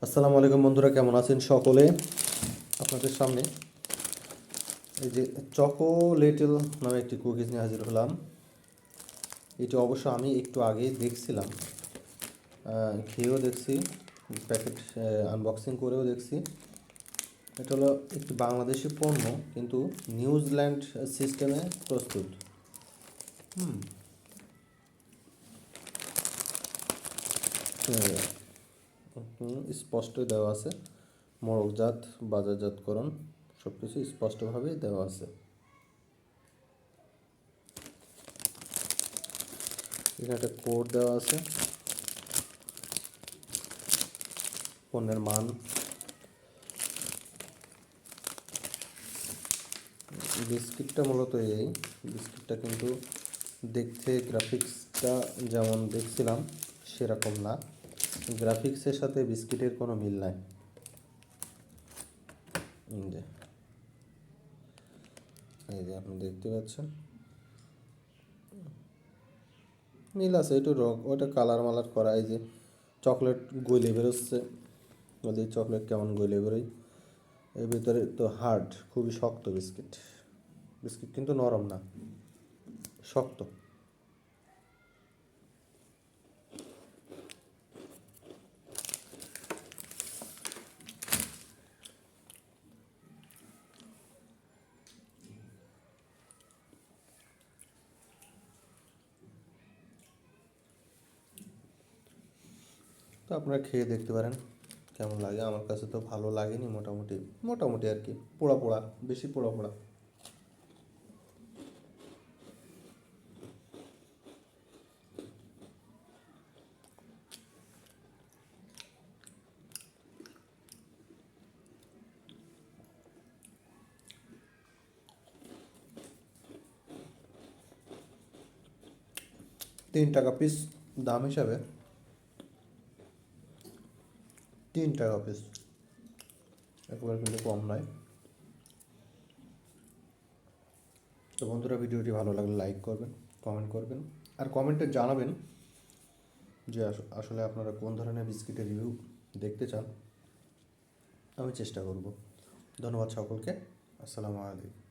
আসসালামু আলাইকুম বন্ধুরা, কেমন আছেন সকলে? আপনাদের সামনে এই যে চকোলেটেল নামে একটি কুকিজ নিয়ে হাজির হলাম। এটি অবশ্য আমি একটু আগে দেখছিলাম, খেয়েও দেখছি, প্যাকেট আনবক্সিং করেও দেখছি। এটা হলো একটি বাংলাদেশি পণ্য, কিন্তু নিউজিল্যান্ড সিস্টেমে প্রস্তুত। হুম স্পষ্টই দেওয়া আছে, মোড়কজাত, বাজারজাতকরণ সব কিছু স্পষ্টভাবেই দেওয়া আছে। এখানে একটা কোড দেওয়া আছে, পণ্যের মান। বিস্কিটটা মূলত এই বিস্কিটটা কিন্তু দেখতে গ্রাফিক্সটা যেমন দেখছিলাম সেরকম না, গ্রাফিক্সের সাথে বিস্কিটের কোনো মিল নাই। এই যে আপনি দেখতে পাচ্ছেন মিল আছে, একটু ওটা কালার মালার করা। এই যে চকলেট গলে বেরোচ্ছে, ওদের চকলেট কেমন গলে বেরোয়। এর ভিতরে তো হার্ড, খুবই শক্ত বিস্কিট। বিস্কিট কিন্তু নরম না, শক্ত। তো আপনারা খেয়ে দেখতে পারেন কেমন লাগে। আমার কাছে তো ভালো লাগেনি, মোটামুটি মোটামুটি আর কি, পোড়া পোড়া, বেশি পোড়া পোড়া। 3 টাকা পিস দাম হিসাবে, 3 টাকা পিস, একবার কিন্তু কম নয়। তো বন্ধুরা, ভিডিওটি ভালো লাগলে লাইক করবেন, কমেন্ট করবেন, আর কমেন্টে জানাবেন যে আসলে আপনারা কোন ধরনের বিস্কিটের রিভিউ দেখতে চান। আমি চেষ্টা করব। ধন্যবাদ সকলকে। আসসালামু আলাইকুম।